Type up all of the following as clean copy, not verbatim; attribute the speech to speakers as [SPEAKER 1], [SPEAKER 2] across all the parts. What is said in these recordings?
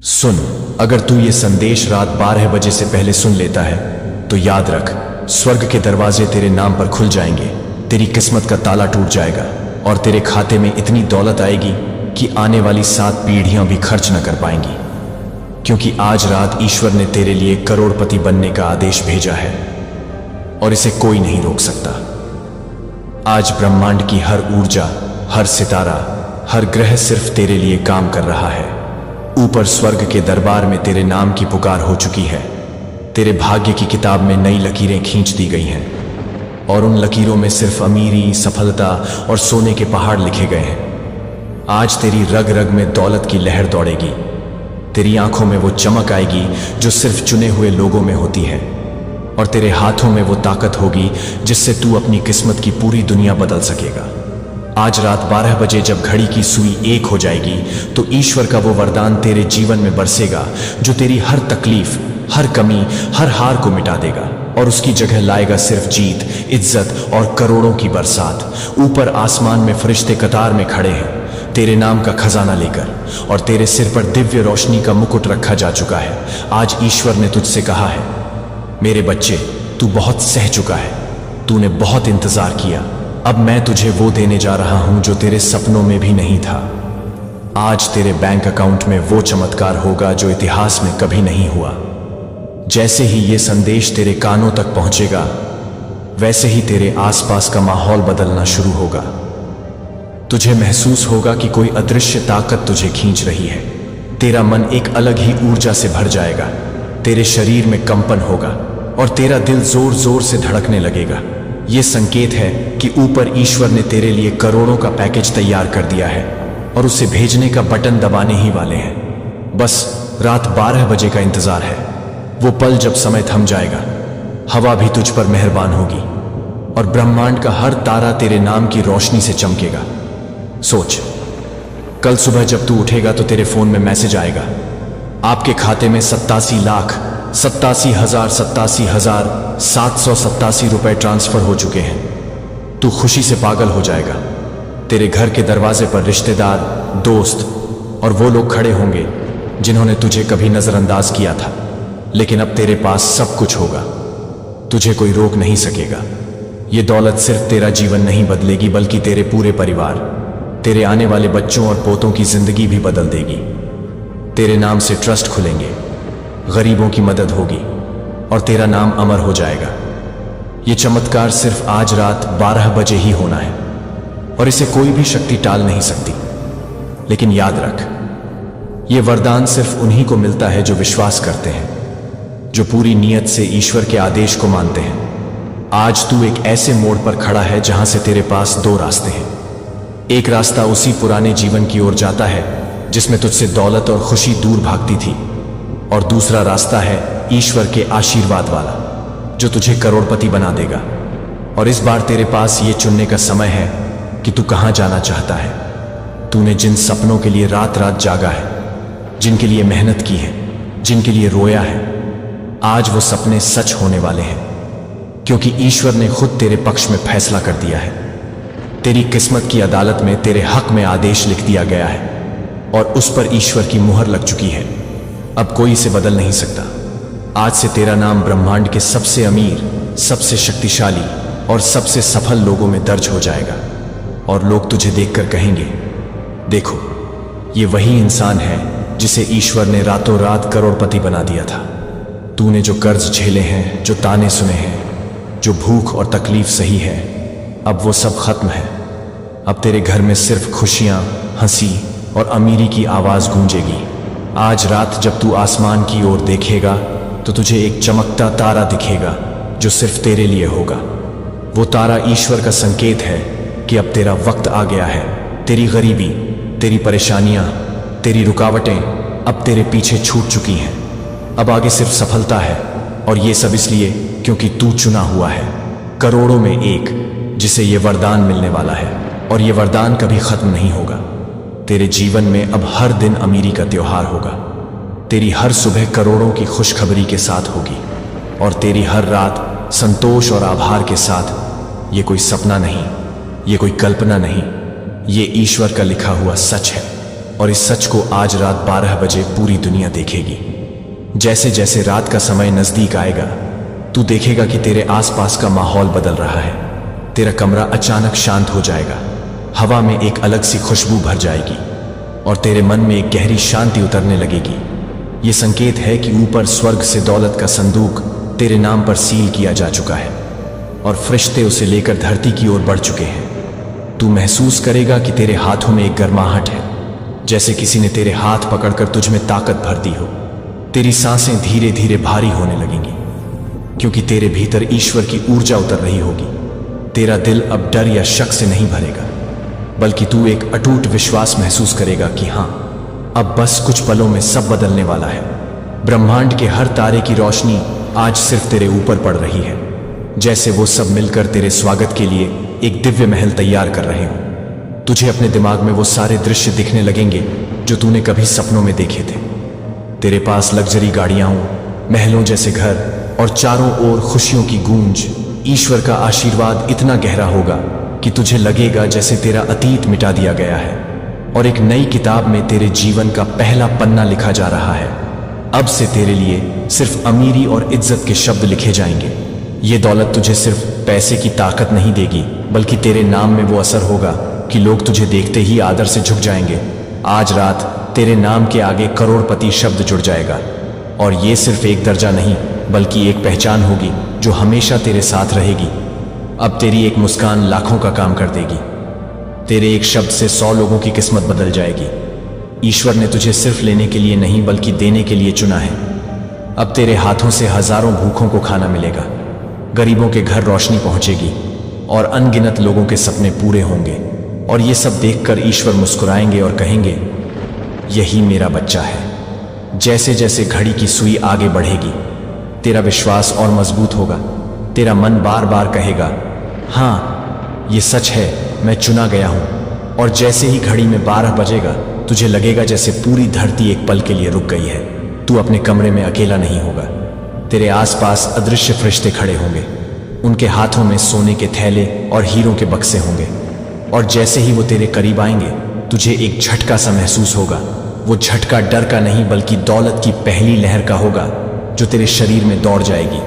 [SPEAKER 1] सुन, अगर तू ये संदेश रात 12 बजे से पहले सुन लेता है तो याद रख, स्वर्ग के दरवाजे तेरे नाम पर खुल जाएंगे, तेरी किस्मत का ताला टूट जाएगा और तेरे खाते में इतनी दौलत आएगी कि आने वाली 7 पीढ़ियां भी खर्च न कर पाएंगी। क्योंकि आज रात ईश्वर ने तेरे लिए करोड़पति बनने का आदेश भेजा है और इसे कोई नहीं रोक सकता। आज ब्रह्मांड की हर ऊर्जा, हर सितारा, हर ग्रह सिर्फ तेरे लिए काम कर रहा है। ऊपर स्वर्ग के दरबार में तेरे नाम की पुकार हो चुकी है। तेरे भाग्य की किताब में नई लकीरें खींच दी गई हैं और उन लकीरों में सिर्फ अमीरी, सफलता और सोने के पहाड़ लिखे गए हैं। आज तेरी रग रग में दौलत की लहर दौड़ेगी। तेरी आंखों में वो चमक आएगी जो सिर्फ चुने हुए लोगों में होती है और तेरे हाथों में वो ताकत होगी जिससे तू अपनी किस्मत की पूरी दुनिया बदल सकेगा। आज रात 12 बजे जब घड़ी की सुई 1 हो जाएगी तो ईश्वर का वो वरदान तेरे जीवन में बरसेगा जो तेरी हर तकलीफ, हर कमी, हर हार को मिटा देगा और उसकी जगह लाएगा सिर्फ जीत, इज्जत और करोड़ों की बरसात। ऊपर आसमान में फरिश्ते कतार में खड़े हैं तेरे नाम का खजाना लेकर और तेरे सिर पर दिव्य रोशनी का मुकुट रखा जा चुका है। आज ईश्वर ने तुझसे कहा है, मेरे बच्चे, तू बहुत सह चुका है, तूने बहुत इंतजार किया, अब मैं तुझे वो देने जा रहा हूं जो तेरे सपनों में भी नहीं था। आज तेरे बैंक अकाउंट में वो चमत्कार होगा जो इतिहास में कभी नहीं हुआ। जैसे ही ये संदेश तेरे कानों तक पहुंचेगा वैसे ही तेरे आसपास का माहौल बदलना शुरू होगा। तुझे महसूस होगा कि कोई अदृश्य ताकत तुझे खींच रही है। तेरा मन एक अलग ही ऊर्जा से भर जाएगा, तेरे शरीर में कंपन होगा और तेरा दिल जोर जोर से धड़कने लगेगा। ये संकेत है कि ऊपर ईश्वर ने तेरे लिए करोड़ों का पैकेज तैयार कर दिया है और उसे भेजने का बटन दबाने ही वाले हैं। बस रात 12 बजे का इंतजार है, वो पल जब समय थम जाएगा, हवा भी तुझ पर मेहरबान होगी और ब्रह्मांड का हर तारा तेरे नाम की रोशनी से चमकेगा। सोच, कल सुबह जब तू उठेगा तो तेरे फोन में मैसेज आएगा, आपके खाते में 87,87,87,787 रुपए ट्रांसफर हो चुके हैं। तू खुशी से पागल हो जाएगा। तेरे घर के दरवाजे पर रिश्तेदार, दोस्त और वो लोग खड़े होंगे जिन्होंने तुझे कभी नजरअंदाज किया था, लेकिन अब तेरे पास सब कुछ होगा। तुझे कोई रोक नहीं सकेगा। ये दौलत सिर्फ तेरा जीवन नहीं बदलेगी बल्कि तेरे पूरे परिवार, तेरे आने वाले बच्चों और पोतों की जिंदगी भी बदल देगी। तेरे नाम से ट्रस्ट खुलेंगे, गरीबों की मदद होगी और तेरा नाम अमर हो जाएगा। ये चमत्कार सिर्फ आज रात 12 बजे ही होना है और इसे कोई भी शक्ति टाल नहीं सकती। लेकिन याद रख, ये वरदान सिर्फ उन्हीं को मिलता है जो विश्वास करते हैं, जो पूरी नीयत से ईश्वर के आदेश को मानते हैं। आज तू एक ऐसे मोड़ पर खड़ा है जहां से तेरे पास 2 रास्ते हैं। एक रास्ता उसी पुराने जीवन की ओर जाता है जिसमें तुझसे दौलत और खुशी दूर भागती थी और दूसरा रास्ता है ईश्वर के आशीर्वाद वाला जो तुझे करोड़पति बना देगा। और इस बार तेरे पास ये चुनने का समय है कि तू कहां जाना चाहता है। तूने जिन सपनों के लिए रात रात जागा है, जिनके लिए मेहनत की है, जिनके लिए रोया है, आज वो सपने सच होने वाले हैं क्योंकि ईश्वर ने खुद तेरे पक्ष में फैसला कर दिया है। तेरी किस्मत की अदालत में तेरे हक में आदेश लिख दिया गया है और उस पर ईश्वर की मुहर लग चुकी है। अब कोई इसे बदल नहीं सकता। आज से तेरा नाम ब्रह्मांड के सबसे अमीर, सबसे शक्तिशाली और सबसे सफल लोगों में दर्ज हो जाएगा और लोग तुझे देखकर कहेंगे, देखो, ये वही इंसान है जिसे ईश्वर ने रातों रात करोड़पति बना दिया था। तूने जो कर्ज झेले हैं, जो ताने सुने हैं, जो भूख और तकलीफ सही है, अब वो सब खत्म है। अब तेरे घर में सिर्फ खुशियां, हंसी और अमीरी की आवाज गूंजेगी। आज रात जब तू आसमान की ओर देखेगा तो तुझे एक चमकता तारा दिखेगा जो सिर्फ तेरे लिए होगा। वो तारा ईश्वर का संकेत है कि अब तेरा वक्त आ गया है। तेरी गरीबी, तेरी परेशानियां, तेरी रुकावटें अब तेरे पीछे छूट चुकी हैं। अब आगे सिर्फ सफलता है और ये सब इसलिए क्योंकि तू चुना हुआ है, करोड़ों में एक, जिसे ये वरदान मिलने वाला है और ये वरदान कभी खत्म नहीं होगा। तेरे जीवन में अब हर दिन अमीरी का त्योहार होगा। तेरी हर सुबह करोड़ों की खुशखबरी के साथ होगी और तेरी हर रात संतोष और आभार के साथ। ये कोई सपना नहीं, ये कोई कल्पना नहीं, ये ईश्वर का लिखा हुआ सच है और इस सच को आज रात 12 बजे पूरी दुनिया देखेगी। जैसे जैसे रात का समय नजदीक आएगा, तू देखेगा कि तेरे आसपास का माहौल बदल रहा है। तेरा कमरा अचानक शांत हो जाएगा, हवा में एक अलग सी खुशबू भर जाएगी और तेरे मन में एक गहरी शांति उतरने लगेगी। ये संकेत है कि ऊपर स्वर्ग से दौलत का संदूक तेरे नाम पर सील किया जा चुका है और फरिश्ते उसे लेकर धरती की ओर बढ़ चुके हैं। तू महसूस करेगा कि तेरे हाथों में एक गर्माहट है, जैसे किसी ने तेरे हाथ पकड़कर तुझ में ताकत भर दी हो। तेरी सांसें धीरे धीरे भारी होने लगेंगी, क्योंकि तेरे भीतर ईश्वर की ऊर्जा उतर रही होगी। तेरा दिल अब डर या शक से नहीं भरेगा, बल्कि तू एक अटूट विश्वास महसूस करेगा कि हाँ, अब बस कुछ पलों में सब बदलने वाला है। ब्रह्मांड के हर तारे की रोशनी आज सिर्फ तेरे ऊपर पड़ रही है, जैसे वो सब मिलकर तेरे स्वागत के लिए एक दिव्य महल तैयार कर रहे हो। तुझे अपने दिमाग में वो सारे दृश्य दिखने लगेंगे जो तूने कभी सपनों में देखे थे। तेरे पास लग्जरी गाड़ियां हों, महलों जैसे घर और चारों ओर खुशियों की गूंज। ईश्वर का आशीर्वाद इतना गहरा होगा कि तुझे लगेगा जैसे तेरा अतीत मिटा दिया गया है और एक नई किताब में तेरे जीवन का पहला पन्ना लिखा जा रहा है। अब से तेरे लिए सिर्फ अमीरी और इज्जत के शब्द लिखे जाएंगे। ये दौलत तुझे सिर्फ पैसे की ताकत नहीं देगी, बल्कि तेरे नाम में वो असर होगा कि लोग तुझे देखते ही आदर से झुक जाएंगे। आज रात तेरे नाम के आगे करोड़पति शब्द जुड़ जाएगा और ये सिर्फ एक दर्जा नहीं, बल्कि एक पहचान होगी जो हमेशा तेरे साथ रहेगी। अब तेरी एक मुस्कान लाखों का काम कर देगी। तेरे एक शब्द से 100 लोगों की किस्मत बदल जाएगी। ईश्वर ने तुझे सिर्फ लेने के लिए नहीं, बल्कि देने के लिए चुना है। अब तेरे हाथों से हजारों भूखों को खाना मिलेगा, गरीबों के घर रोशनी पहुंचेगी और अनगिनत लोगों के सपने पूरे होंगे। और ये सब देखकर ईश्वर मुस्कुराएंगे और कहेंगे, यही मेरा बच्चा है। जैसे जैसे घड़ी की सुई आगे बढ़ेगी, तेरा विश्वास और मजबूत होगा। तेरा मन बार बार कहेगा, हाँ, ये सच है, मैं चुना गया हूं। और जैसे ही घड़ी में 12 बजेगा, तुझे लगेगा जैसे पूरी धरती एक पल के लिए रुक गई है। तू अपने कमरे में अकेला नहीं होगा। तेरे आसपास अदृश्य फरिश्ते खड़े होंगे। उनके हाथों में सोने के थैले और हीरों के बक्से होंगे। और जैसे ही वो तेरे करीब आएंगे, तुझे एक झटका सा महसूस होगा। वो झटका डर का नहीं, बल्कि दौलत की पहली लहर का होगा जो तेरे शरीर में दौड़ जाएगी।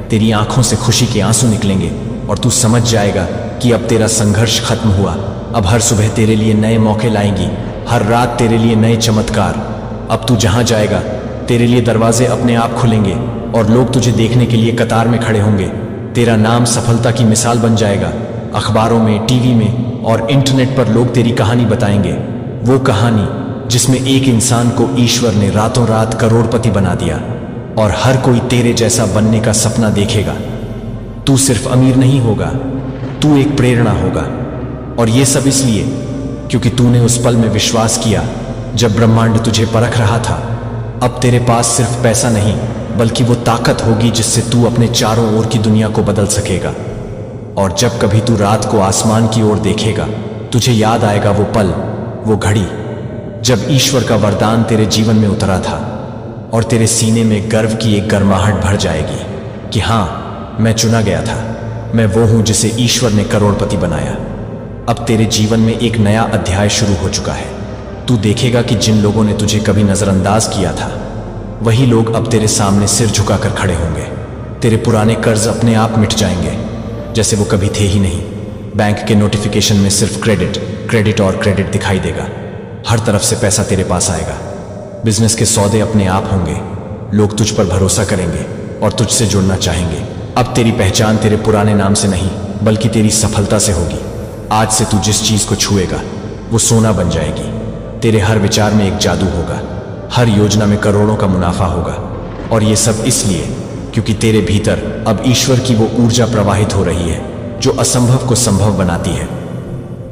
[SPEAKER 1] तेरी आंखों से खुशी के आंसू निकलेंगे और तू समझ जाएगा कि अब तेरा संघर्ष खत्म हुआ। अब हर सुबह तेरे लिए नए मौके लाएंगी, हर रात तेरे लिए नए चमत्कार। अब तू जहां जाएगा, तेरे लिए दरवाजे अपने आप खुलेंगे और लोग तुझे देखने के लिए कतार में खड़े होंगे। तेरा नाम सफलता की मिसाल बन जाएगा। अखबारों में, टीवी में और इंटरनेट पर लोग तेरी कहानी बताएंगे, वो कहानी जिसमें एक इंसान को ईश्वर ने रातों रात करोड़पति बना दिया। और हर कोई तेरे जैसा बनने का सपना देखेगा। तू सिर्फ अमीर नहीं होगा, तू एक प्रेरणा होगा। और ये सब इसलिए क्योंकि तूने उस पल में विश्वास किया जब ब्रह्मांड तुझे परख रहा था। अब तेरे पास सिर्फ पैसा नहीं, बल्कि वो ताकत होगी जिससे तू अपने चारों ओर की दुनिया को बदल सकेगा। और जब कभी तू रात को आसमान की ओर देखेगा, तुझे याद आएगा वो पल, वो घड़ी जब ईश्वर का वरदान तेरे जीवन में उतरा था। और तेरे सीने में गर्व की एक गर्माहट भर जाएगी कि हाँ, मैं चुना गया था, मैं वो हूं जिसे ईश्वर ने करोड़पति बनाया। अब तेरे जीवन में एक नया अध्याय शुरू हो चुका है। तू देखेगा कि जिन लोगों ने तुझे कभी नजरअंदाज किया था, वही लोग अब तेरे सामने सिर झुकाकर खड़े होंगे। तेरे पुराने कर्ज अपने आप मिट जाएंगे, जैसे वो कभी थे ही नहीं। बैंक के नोटिफिकेशन में सिर्फ क्रेडिट और क्रेडिट दिखाई देगा। हर तरफ से पैसा तेरे पास आएगा। बिजनेस के सौदे अपने आप होंगे। लोग तुझ पर भरोसा करेंगे और तुझसे जुड़ना चाहेंगे। अब तेरी पहचान तेरे पुराने नाम से नहीं, बल्कि तेरी सफलता से होगी। आज से तू जिस चीज को छुएगा, वो सोना बन जाएगी। तेरे हर विचार में एक जादू होगा, हर योजना में करोड़ों का मुनाफा होगा। और ये सब इसलिए क्योंकि तेरे भीतर अब ईश्वर की वो ऊर्जा प्रवाहित हो रही है जो असंभव को संभव बनाती है।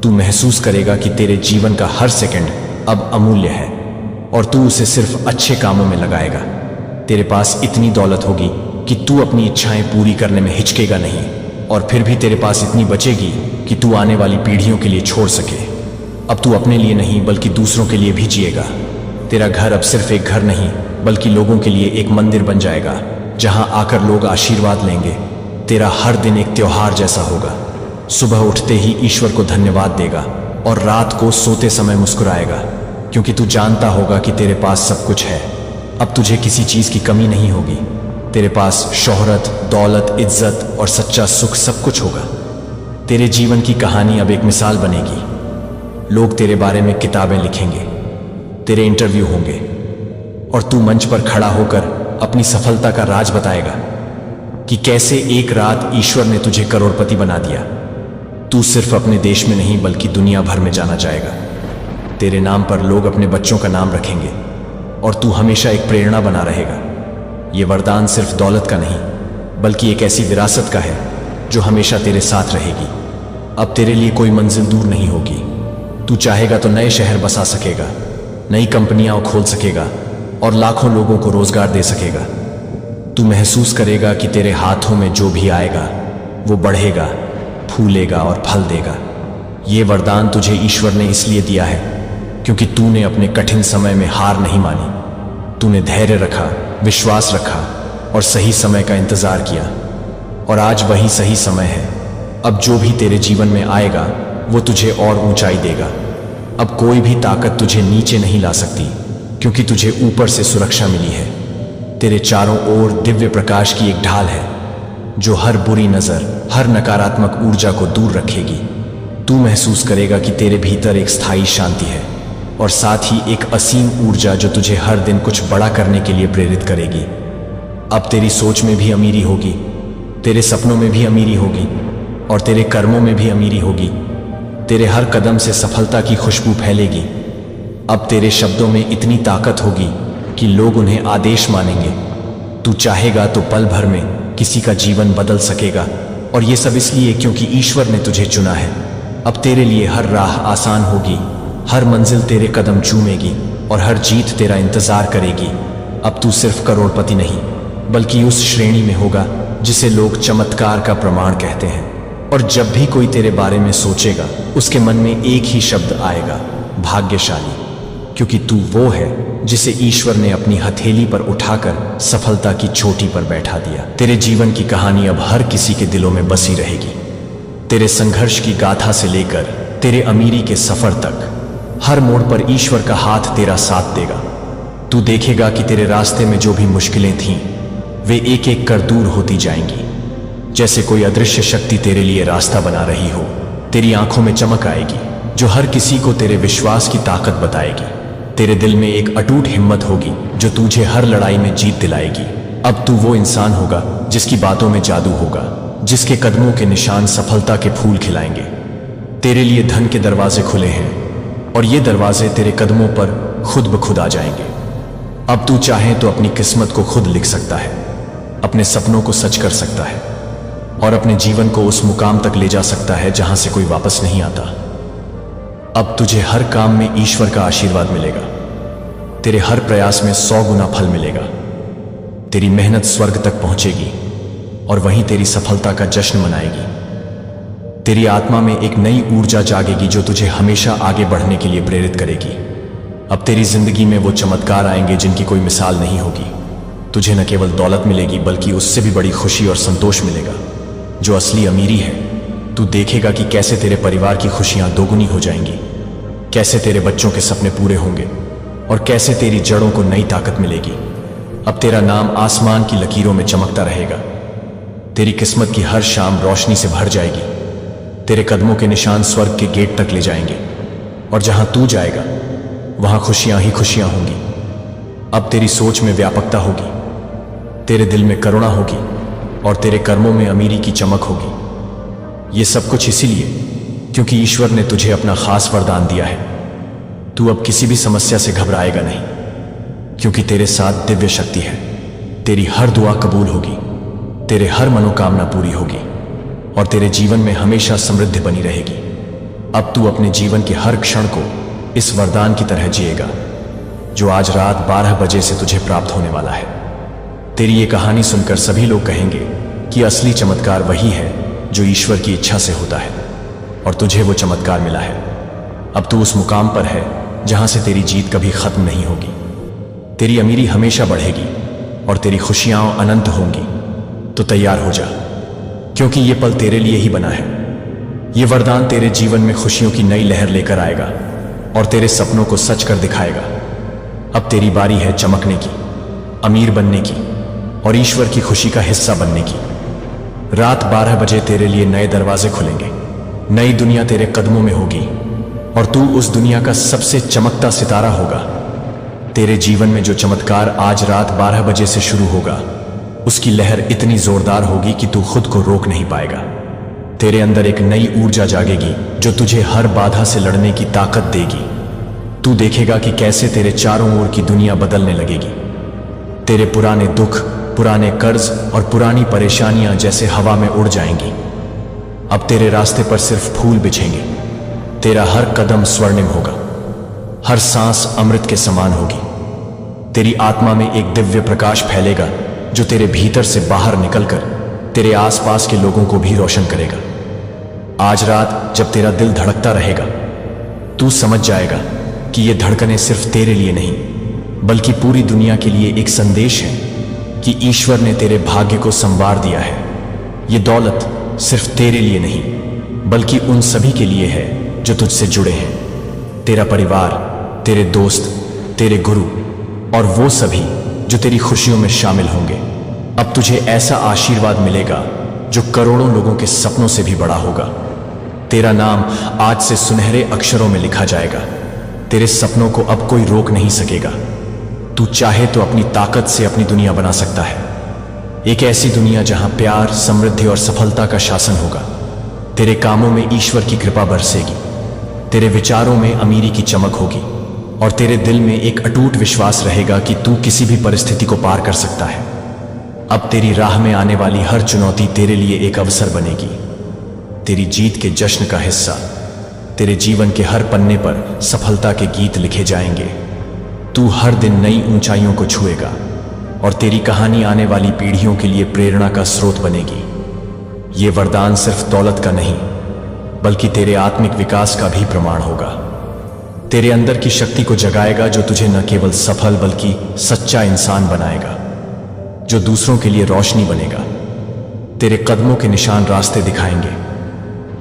[SPEAKER 1] तू महसूस करेगा कि तेरे जीवन का हर सेकंड अब अमूल्य है और तू उसे सिर्फ अच्छे कामों में लगाएगा। तेरे पास इतनी दौलत होगी कि तू अपनी इच्छाएं पूरी करने में हिचकेगा नहीं, और फिर भी तेरे पास इतनी बचेगी कि तू आने वाली पीढ़ियों के लिए छोड़ सके। अब तू अपने लिए नहीं, बल्कि दूसरों के लिए भी जिएगा। तेरा घर अब सिर्फ एक घर नहीं, बल्कि लोगों के लिए एक मंदिर बन जाएगा, जहां आकर लोग आशीर्वाद लेंगे। तेरा हर दिन एक त्योहार जैसा होगा। सुबह उठते ही ईश्वर को धन्यवाद देगा और रात को सोते समय मुस्कुराएगा, क्योंकि तू जानता होगा कि तेरे पास सब कुछ है। अब तुझे किसी चीज की कमी नहीं होगी। तेरे पास शोहरत, दौलत, इज्जत और सच्चा सुख सब कुछ होगा। तेरे जीवन की कहानी अब एक मिसाल बनेगी। लोग तेरे बारे में किताबें लिखेंगे, तेरे इंटरव्यू होंगे और तू मंच पर खड़ा होकर अपनी सफलता का राज बताएगा कि कैसे एक रात ईश्वर ने तुझे करोड़पति बना दिया। तू सिर्फ अपने देश में नहीं बल्कि दुनिया भर में जाना जाएगा। तेरे नाम पर लोग अपने बच्चों का नाम रखेंगे और तू हमेशा एक प्रेरणा बना रहेगा। ये वरदान सिर्फ दौलत का नहीं बल्कि एक ऐसी विरासत का है जो हमेशा तेरे साथ रहेगी। अब तेरे लिए कोई मंजिल दूर नहीं होगी। तू चाहेगा तो नए शहर बसा सकेगा, नई कंपनियां खोल सकेगा और लाखों लोगों को रोजगार दे सकेगा। तू महसूस करेगा कि तेरे हाथों में जो भी आएगा वो बढ़ेगा, फूलेगा और फल देगा। ये वरदान तुझे ईश्वर ने इसलिए दिया है क्योंकि तूने अपने कठिन समय में हार नहीं मानी। तूने धैर्य रखा, विश्वास रखा और सही समय का इंतजार किया। और आज वही सही समय है। अब जो भी तेरे जीवन में आएगा वो तुझे और ऊंचाई देगा। अब कोई भी ताकत तुझे नीचे नहीं ला सकती क्योंकि तुझे ऊपर से सुरक्षा मिली है। तेरे चारों ओर दिव्य प्रकाश की एक ढाल है जो हर बुरी नजर, हर नकारात्मक ऊर्जा को दूर रखेगी। तू महसूस करेगा कि तेरे भीतर एक स्थायी शांति है और साथ ही एक असीम ऊर्जा जो तुझे हर दिन कुछ बड़ा करने के लिए प्रेरित करेगी। अब तेरी सोच में भी अमीरी होगी, तेरे सपनों में भी अमीरी होगी और तेरे कर्मों में भी अमीरी होगी। तेरे हर कदम से सफलता की खुशबू फैलेगी। अब तेरे शब्दों में इतनी ताकत होगी कि लोग उन्हें आदेश मानेंगे। तू चाहेगा तो पल भर में किसी का जीवन बदल सकेगा और ये सब इसलिए क्योंकि ईश्वर ने तुझे चुना है। अब तेरे लिए हर राह आसान होगी, हर मंजिल तेरे कदम चूमेगी और हर जीत तेरा इंतजार करेगी। अब तू सिर्फ करोड़पति नहीं बल्कि उस श्रेणी में होगा जिसे लोग चमत्कार का प्रमाण कहते हैं। और जब भी कोई तेरे बारे में सोचेगा उसके मन में एक ही शब्द आएगा, भाग्यशाली, क्योंकि तू वो है जिसे ईश्वर ने अपनी हथेली पर उठाकर सफलता की चोटी पर बैठा दिया। तेरे जीवन की कहानी अब हर किसी के दिलों में बसी रहेगी। तेरे संघर्ष की गाथा से लेकर तेरे अमीरी के सफर तक हर मोड़ पर ईश्वर का हाथ तेरा साथ देगा। तू देखेगा कि तेरे रास्ते में जो भी मुश्किलें थीं वे एक एक कर दूर होती जाएंगी, जैसे कोई अदृश्य शक्ति तेरे लिए रास्ता बना रही हो। तेरी आंखों में चमक आएगी जो हर किसी को तेरे विश्वास की ताकत बताएगी। तेरे दिल में एक अटूट हिम्मत होगी जो तुझे हर लड़ाई में जीत दिलाएगी। अब तू वो इंसान होगा जिसकी बातों में जादू होगा, जिसके कदमों के निशान सफलता के फूल खिलाएंगे। तेरे लिए धन के दरवाजे खुले हैं और ये दरवाजे तेरे कदमों पर खुद ब खुद आ जाएंगे। अब तू चाहे तो अपनी किस्मत को खुद लिख सकता है, अपने सपनों को सच कर सकता है और अपने जीवन को उस मुकाम तक ले जा सकता है जहां से कोई वापस नहीं आता। अब तुझे हर काम में ईश्वर का आशीर्वाद मिलेगा। तेरे हर प्रयास में 100 गुना फल मिलेगा। तेरी मेहनत स्वर्ग तक पहुंचेगी और वहीं तेरी सफलता का जश्न मनाएगी। तेरी आत्मा में एक नई ऊर्जा जागेगी जो तुझे हमेशा आगे बढ़ने के लिए प्रेरित करेगी। अब तेरी जिंदगी में वो चमत्कार आएंगे जिनकी कोई मिसाल नहीं होगी। तुझे न केवल दौलत मिलेगी बल्कि उससे भी बड़ी खुशी और संतोष मिलेगा जो असली अमीरी है। तू देखेगा कि कैसे तेरे परिवार की खुशियां दोगुनी हो जाएंगी, कैसे तेरे बच्चों के सपने पूरे होंगे और कैसे तेरी जड़ों को नई ताकत मिलेगी। अब तेरा नाम आसमान की लकीरों में चमकता रहेगा। तेरी किस्मत की हर शाम रोशनी से भर जाएगी। तेरे कदमों के निशान स्वर्ग के गेट तक ले जाएंगे और जहां तू जाएगा वहां खुशियां ही खुशियां होंगी। अब तेरी सोच में व्यापकता होगी, तेरे दिल में करुणा होगी और तेरे कर्मों में अमीरी की चमक होगी। ये सब कुछ इसीलिए क्योंकि ईश्वर ने तुझे अपना खास वरदान दिया है। तू अब किसी भी समस्या से घबराएगा नहीं क्योंकि तेरे साथ दिव्य शक्ति है। तेरी हर दुआ कबूल होगी, तेरे हर मनोकामना पूरी होगी और तेरे जीवन में हमेशा समृद्धि बनी रहेगी। अब तू अपने जीवन के हर क्षण को इस वरदान की तरह जिएगा जो आज रात 12 बजे से तुझे प्राप्त होने वाला है। तेरी ये कहानी सुनकर सभी लोग कहेंगे कि असली चमत्कार वही है जो ईश्वर की इच्छा से होता है और तुझे वो चमत्कार मिला है। अब तू उस मुकाम पर है जहां से तेरी जीत कभी खत्म नहीं होगी। तेरी अमीरी हमेशा बढ़ेगी और तेरी खुशियां अनंत होंगी। तो तैयार हो जा क्योंकि ये पल तेरे लिए ही बना है। ये वरदान तेरे जीवन में खुशियों की नई लहर लेकर आएगा। और तेरे सपनों को सच कर दिखाएगा। अब तेरी बारी है चमकने की, अमीर बनने की और ईश्वर की खुशी का हिस्सा बनने की। रात 12 बजे तेरे लिए नए दरवाजे खुलेंगे, नई दुनिया तेरे कदमों में होगी और तू उस दुनिया का सबसे चमकता सितारा होगा। तेरे जीवन में जो चमत्कार आज रात 12 बजे से शुरू होगा, उसकी लहर इतनी जोरदार होगी कि तू खुद को रोक नहीं पाएगा। तेरे अंदर एक नई ऊर्जा जागेगी जो तुझे हर बाधा से लड़ने की ताकत देगी। तू देखेगा कि कैसे तेरे चारों ओर की दुनिया बदलने लगेगी। तेरे पुराने दुख, पुराने कर्ज और पुरानी परेशानियां जैसे हवा में उड़ जाएंगी। अब तेरे रास्ते पर सिर्फ फूल बिछेंगे। तेरा हर कदम स्वर्णिम होगा, हर सांस अमृत के समान होगी। तेरी आत्मा में एक दिव्य प्रकाश फैलेगा जो तेरे भीतर से बाहर निकलकर तेरे आसपास के लोगों को भी रोशन करेगा। आज रात जब तेरा दिल धड़कता रहेगा, तू समझ जाएगा कि ये धड़कनें सिर्फ तेरे लिए नहीं बल्कि पूरी दुनिया के लिए एक संदेश है कि ईश्वर ने तेरे भाग्य को संवार दिया है। ये दौलत सिर्फ तेरे लिए नहीं बल्कि उन सभी के लिए है जो तुझसे जुड़े हैं। तेरा परिवार, तेरे दोस्त, तेरे गुरु और वो सभी जो तेरी खुशियों में शामिल होंगे। अब तुझे ऐसा आशीर्वाद मिलेगा जो करोड़ों लोगों के सपनों से भी बड़ा होगा। तेरा नाम आज से सुनहरे अक्षरों में लिखा जाएगा। तेरे सपनों को अब कोई रोक नहीं सकेगा। तू चाहे तो अपनी ताकत से अपनी दुनिया बना सकता है, एक ऐसी दुनिया जहां प्यार, समृद्धि और सफलता का शासन होगा। तेरे कामों में ईश्वर की कृपा बरसेगी, तेरे विचारों में अमीरी की चमक होगी और तेरे दिल में एक अटूट विश्वास रहेगा कि तू किसी भी परिस्थिति को पार कर सकता है। अब तेरी राह में आने वाली हर चुनौती तेरे लिए एक अवसर बनेगी, तेरी जीत के जश्न का हिस्सा। तेरे जीवन के हर पन्ने पर सफलता के गीत लिखे जाएंगे। तू हर दिन नई ऊंचाइयों को छुएगा और तेरी कहानी आने वाली पीढ़ियों के लिए प्रेरणा का स्रोत बनेगी। ये वरदान सिर्फ दौलत का नहीं बल्कि तेरे आत्मिक विकास का भी प्रमाण होगा। तेरे अंदर की शक्ति को जगाएगा जो तुझे न केवल सफल बल्कि सच्चा इंसान बनाएगा, जो दूसरों के लिए रोशनी बनेगा। तेरे कदमों के निशान रास्ते दिखाएंगे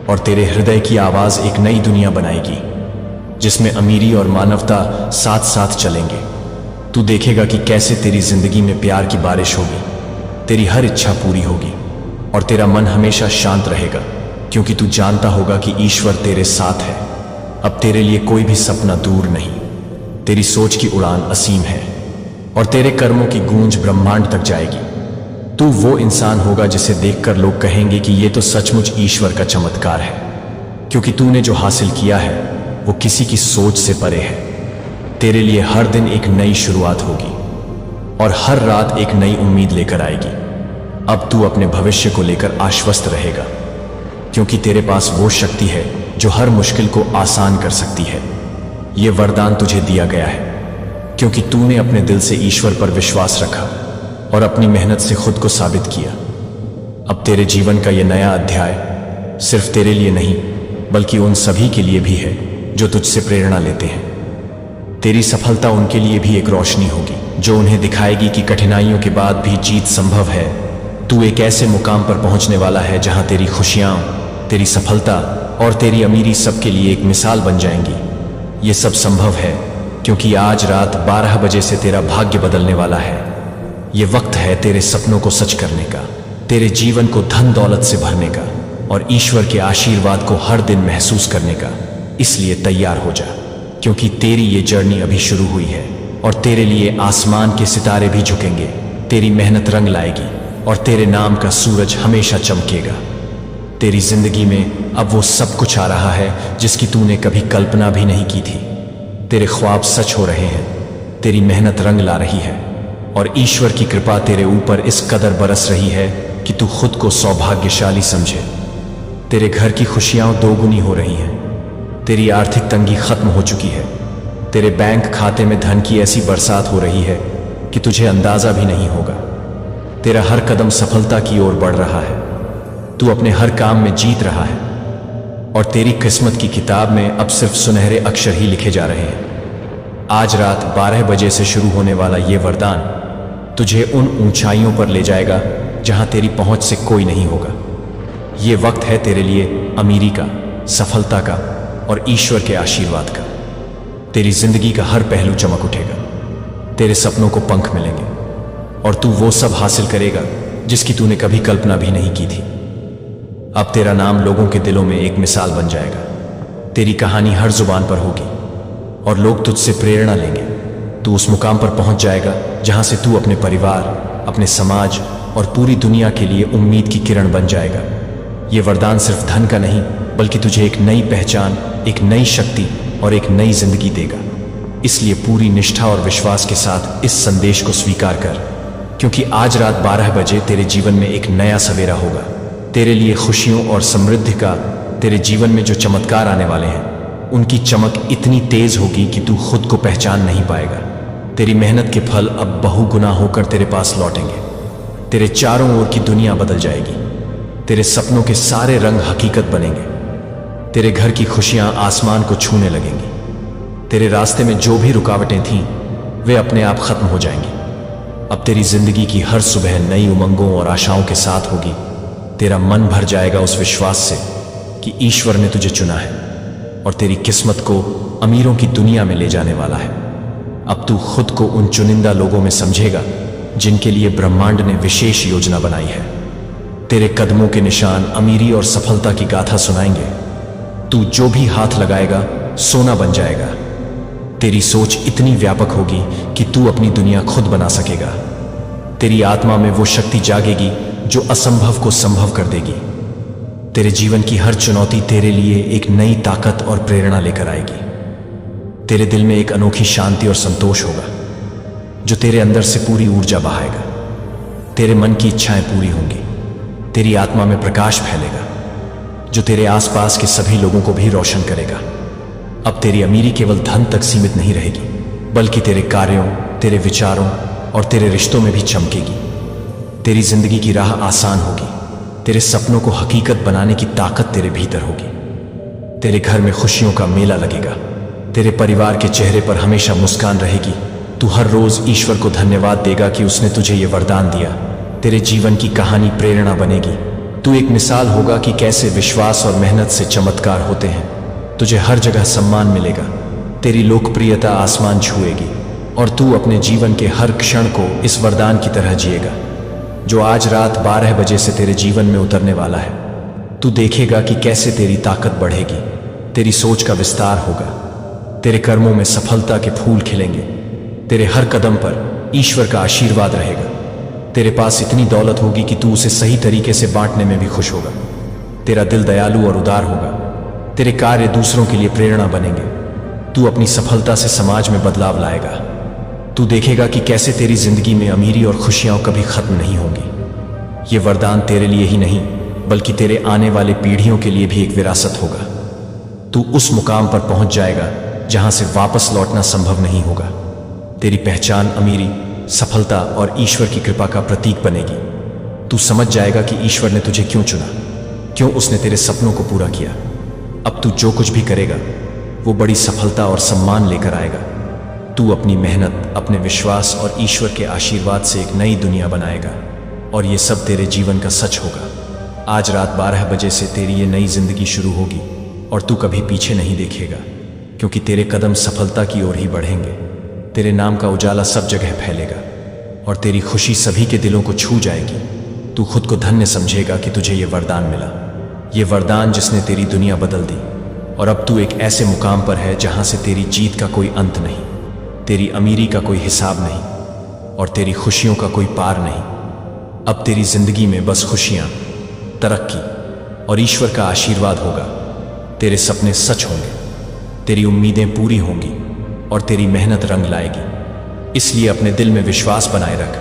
[SPEAKER 1] और तेरे हृदय की आवाज एक नई दुनिया बनाएगी जिसमें अमीरी और मानवता साथ साथ चलेंगे। तू देखेगा कि कैसे तेरी जिंदगी में प्यार की बारिश होगी, तेरी हर इच्छा पूरी होगी और तेरा मन हमेशा शांत रहेगा क्योंकि तू जानता होगा कि ईश्वर तेरे साथ है। अब तेरे लिए कोई भी सपना दूर नहीं, तेरी सोच की उड़ान असीम है और तेरे कर्मों की गूंज ब्रह्मांड तक जाएगी। तू वो इंसान होगा जिसे देखकर लोग कहेंगे कि ये तो सचमुच ईश्वर का चमत्कार है, क्योंकि तूने जो हासिल किया है वो किसी की सोच से परे है। तेरे लिए हर दिन एक नई शुरुआत होगी और हर रात एक नई उम्मीद लेकर आएगी। अब तू अपने भविष्य को लेकर आश्वस्त रहेगा क्योंकि तेरे पास वो शक्ति है जो हर मुश्किल को आसान कर सकती है। ये वरदान तुझे दिया गया है क्योंकि तूने अपने दिल से ईश्वर पर विश्वास रखा और अपनी मेहनत से खुद को साबित किया। अब तेरे जीवन का यह नया अध्याय सिर्फ तेरे लिए नहीं बल्कि उन सभी के लिए भी है जो तुझसे प्रेरणा लेते हैं। तेरी सफलता उनके लिए भी एक रोशनी होगी जो उन्हें दिखाएगी कि कठिनाइयों के बाद भी जीत संभव है। तू एक ऐसे मुकाम पर पहुंचने वाला है जहां तेरी खुशियां, तेरी सफलता और तेरी अमीरी सबके लिए एक मिसाल बन जाएंगी। ये सब संभव है क्योंकि आज रात 12 बजे से तेरा भाग्य बदलने वाला है। ये वक्त है तेरे सपनों को सच करने का, तेरे जीवन को धन दौलत से भरने का और ईश्वर के आशीर्वाद को हर दिन महसूस करने का। इसलिए तैयार हो जा क्योंकि तेरी ये जर्नी अभी शुरू हुई है और तेरे लिए आसमान के सितारे भी झुकेंगे। तेरी मेहनत रंग लाएगी और तेरे नाम का सूरज हमेशा चमकेगा। तेरी जिंदगी में अब वो सब कुछ आ रहा है जिसकी तूने कभी कल्पना भी नहीं की थी। तेरे ख्वाब सच हो रहे हैं, तेरी मेहनत रंग ला रही है और ईश्वर की कृपा तेरे ऊपर इस कदर बरस रही है कि तू खुद को सौभाग्यशाली समझे। तेरे घर की खुशियां दोगुनी हो रही हैं, तेरी आर्थिक तंगी खत्म हो चुकी है, तेरे बैंक खाते में धन की ऐसी बरसात हो रही है कि तुझे अंदाजा भी नहीं होगा। तेरा हर कदम सफलता की ओर बढ़ रहा है, तू अपने हर काम में जीत रहा है और तेरी किस्मत की किताब में अब सिर्फ सुनहरे अक्षर ही लिखे जा रहे हैं। आज रात 12 बजे से शुरू होने वाला ये वरदान तुझे उन ऊंचाइयों पर ले जाएगा जहां तेरी पहुंच से कोई नहीं होगा। ये वक्त है तेरे लिए अमीरी का, सफलता का और ईश्वर के आशीर्वाद का। तेरी जिंदगी का हर पहलू चमक उठेगा, तेरे सपनों को पंख मिलेंगे और तू वो सब हासिल करेगा जिसकी तूने कभी कल्पना भी नहीं की थी। अब तेरा नाम लोगों के दिलों में एक मिसाल बन जाएगा। तेरी कहानी हर जुबान पर होगी और लोग तुझसे प्रेरणा लेंगे। तू उस मुकाम पर पहुंच जाएगा जहां से तू अपने परिवार, अपने समाज और पूरी दुनिया के लिए उम्मीद की किरण बन जाएगा। ये वरदान सिर्फ धन का नहीं, बल्कि तुझे एक नई पहचान, एक नई शक्ति और एक नई जिंदगी देगा। इसलिए पूरी निष्ठा और विश्वास के साथ इस संदेश को स्वीकार कर, क्योंकि आज रात 12 बजे तेरे जीवन में एक नया सवेरा होगा। तेरे लिए खुशियों और समृद्धि का, तेरे जीवन में जो चमत्कार आने वाले हैं उनकी चमक इतनी तेज होगी कि तू खुद को पहचान नहीं पाएगा। तेरी मेहनत के फल अब बहुगुना होकर तेरे पास लौटेंगे। तेरे चारों ओर की दुनिया बदल जाएगी। तेरे सपनों के सारे रंग हकीकत बनेंगे। तेरे घर की खुशियां आसमान को छूने लगेंगी। तेरे रास्ते में जो भी रुकावटें थीं वे अपने आप खत्म हो जाएंगी। अब तेरी जिंदगी की हर सुबह नई उमंगों और आशाओं के साथ होगी। तेरा मन भर जाएगा उस विश्वास से कि ईश्वर ने तुझे चुना है और तेरी किस्मत को अमीरों की दुनिया में ले जाने वाला है। अब तू खुद को उन चुनिंदा लोगों में समझेगा जिनके लिए ब्रह्मांड ने विशेष योजना बनाई है। तेरे कदमों के निशान अमीरी और सफलता की गाथा सुनाएंगे। तू जो भी हाथ लगाएगा सोना बन जाएगा। तेरी सोच इतनी व्यापक होगी कि तू अपनी दुनिया खुद बना सकेगा। तेरी आत्मा में वो शक्ति जागेगी जो असंभव को संभव कर देगी। तेरे जीवन की हर चुनौती तेरे लिए एक नई ताकत और प्रेरणा लेकर आएगी। तेरे दिल में एक अनोखी शांति और संतोष होगा जो तेरे अंदर से पूरी ऊर्जा बहाएगा। तेरे मन की इच्छाएं पूरी होंगी। तेरी आत्मा में प्रकाश फैलेगा जो तेरे आसपास के सभी लोगों को भी रोशन करेगा। अब तेरी अमीरी केवल धन तक सीमित नहीं रहेगी, बल्कि तेरे कार्यों, तेरे विचारों और तेरे रिश्तों में भी चमकेगी। तेरी जिंदगी की राह आसान होगी। तेरे सपनों को हकीकत बनाने की ताकत तेरे भीतर होगी। तेरे घर में खुशियों का मेला लगेगा। तेरे परिवार के चेहरे पर हमेशा मुस्कान रहेगी। तू हर रोज ईश्वर को धन्यवाद देगा कि उसने तुझे ये वरदान दिया। तेरे जीवन की कहानी प्रेरणा बनेगी। तू एक मिसाल होगा कि कैसे विश्वास और मेहनत से चमत्कार होते हैं। तुझे हर जगह सम्मान मिलेगा। तेरी लोकप्रियता आसमान छुएगी और तू अपने जीवन के हर क्षण को इस वरदान की तरह जिएगा जो आज रात 12 बजे से तेरे जीवन में उतरने वाला है। तू देखेगा कि कैसे तेरी ताकत बढ़ेगी। तेरी सोच का विस्तार होगा। तेरे कर्मों में सफलता के फूल खिलेंगे। तेरे हर कदम पर ईश्वर का आशीर्वाद रहेगा। तेरे पास इतनी दौलत होगी कि तू उसे सही तरीके से बांटने में भी खुश होगा। तेरा दिल दयालु और उदार होगा। तेरे कार्य दूसरों के लिए प्रेरणा बनेंगे। तू अपनी सफलता से समाज में बदलाव लाएगा। तू देखेगा कि कैसे तेरी जिंदगी में अमीरी और खुशियां कभी खत्म नहीं होंगी। ये वरदान तेरे लिए ही नहीं, बल्कि तेरे आने वाले पीढ़ियों के लिए भी एक विरासत होगा। तू उस मुकाम पर पहुंच जाएगा जहां से वापस लौटना संभव नहीं होगा। तेरी पहचान अमीरी, सफलता और ईश्वर की कृपा का प्रतीक बनेगी। तू समझ जाएगा कि ईश्वर ने तुझे क्यों चुना, क्यों उसने तेरे सपनों को पूरा किया। अब तू जो कुछ भी करेगा वो बड़ी सफलता और सम्मान लेकर आएगा। तू अपनी मेहनत, अपने विश्वास और ईश्वर के आशीर्वाद से एक नई दुनिया बनाएगा और ये सब तेरे जीवन का सच होगा। आज रात 12 बजे से तेरी ये नई जिंदगी शुरू होगी और तू कभी पीछे नहीं देखेगा, क्योंकि तेरे कदम सफलता की ओर ही बढ़ेंगे। तेरे नाम का उजाला सब जगह फैलेगा और तेरी खुशी सभी के दिलों को छू जाएगी। तू खुद को धन्य समझेगा कि तुझे ये वरदान मिला। ये वरदान जिसने तेरी दुनिया बदल दी और अब तू एक ऐसे मुकाम पर है जहां से तेरी जीत का कोई अंत नहीं, तेरी अमीरी का कोई हिसाब नहीं और तेरी खुशियों का कोई पार नहीं। अब तेरी जिंदगी में बस खुशियां, तरक्की और ईश्वर का आशीर्वाद होगा। तेरे सपने सच होंगे, तेरी उम्मीदें पूरी होंगी और तेरी मेहनत रंग लाएगी। इसलिए अपने दिल में विश्वास बनाए रख,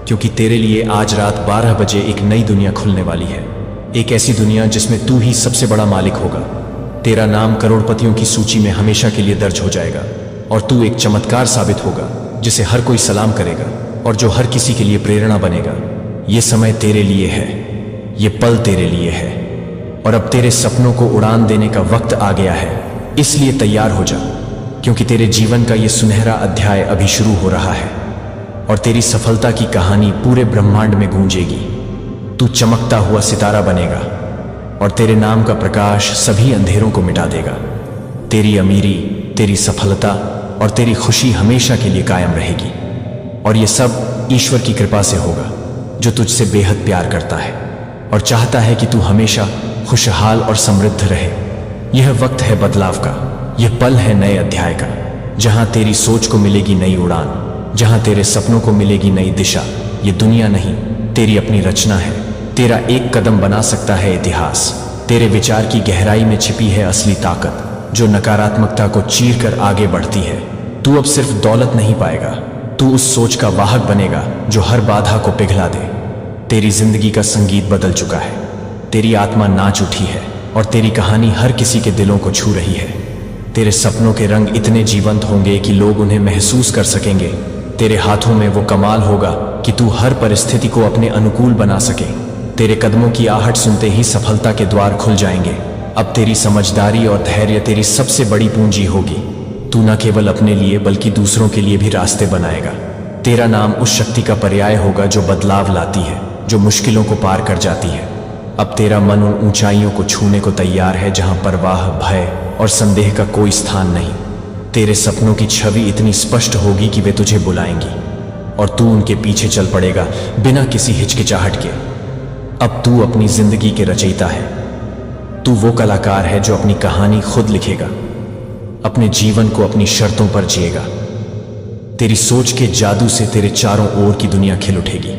[SPEAKER 1] क्योंकि तेरे लिए आज रात 12 बजे एक नई दुनिया खुलने वाली है। एक ऐसी दुनिया जिसमें तू ही सबसे बड़ा मालिक होगा। तेरा नाम करोड़पतियों की सूची में हमेशा के लिए दर्ज हो जाएगा और तू एक चमत्कार साबित होगा जिसे हर कोई सलाम करेगा और जो हर किसी के लिए प्रेरणा बनेगा। ये समय तेरे लिए है, ये पल तेरे लिए है और अब तेरे सपनों को उड़ान देने का वक्त आ गया है। इसलिए तैयार हो जा, क्योंकि तेरे जीवन का ये सुनहरा अध्याय अभी शुरू हो रहा है और तेरी सफलता की कहानी पूरे ब्रह्मांड में गूंजेगी। तू चमकता हुआ सितारा बनेगा और तेरे नाम का प्रकाश सभी अंधेरों को मिटा देगा। तेरी अमीरी, तेरी सफलता और तेरी खुशी हमेशा के लिए कायम रहेगी। और ये सब ईश्वर की कृपा से होगा, जो तुझसे बेहद प्यार करता है और चाहता है कि तू हमेशा खुशहाल और समृद्ध रहे। यह वक्त है बदलाव का, यह पल है नए अध्याय का, जहां तेरी सोच को मिलेगी नई उड़ान, जहां तेरे सपनों को मिलेगी नई दिशा। ये दुनिया नहीं, तेरी अपनी रचना है। तेरा एक कदम बना सकता है इतिहास। तेरे विचार की गहराई में छिपी है असली ताकत, जो नकारात्मकता को चीर कर आगे बढ़ती है। तू अब सिर्फ दौलत नहीं पाएगा, तू उस सोच का वाहक बनेगा जो हर बाधा को पिघला दे। तेरी जिंदगी का संगीत बदल चुका है, तेरी आत्मा नाच उठी है और तेरी कहानी हर किसी के दिलों को छू रही है। तेरे सपनों के रंग इतने जीवंत होंगे कि लोग उन्हें महसूस कर सकेंगे। तेरे हाथों में वो कमाल होगा कि तू हर परिस्थिति को अपने अनुकूल बना सके। तेरे कदमों की आहट सुनते ही सफलता के द्वार खुल जाएंगे। अब तेरी समझदारी और धैर्य तेरी सबसे बड़ी पूंजी होगी। तू न केवल अपने लिए बल्कि दूसरों के लिए भी रास्ते बनाएगा। तेरा नाम उस शक्ति का पर्याय होगा जो बदलाव लाती है, जो मुश्किलों को पार कर जाती है। अब तेरा मन उन ऊंचाइयों को छूने को तैयार है जहां परवाह, भय और संदेह का कोई स्थान नहीं। तेरे सपनों की छवि इतनी स्पष्ट होगी कि वे तुझे बुलाएंगी और तू उनके पीछे चल पड़ेगा बिना किसी हिचकिचाहट के। अब तू अपनी जिंदगी के रचयिता है। तू वो कलाकार है जो अपनी कहानी खुद लिखेगा, अपने जीवन को अपनी शर्तों पर जिएगा। तेरी सोच के जादू से तेरे चारों ओर की दुनिया खिल उठेगी।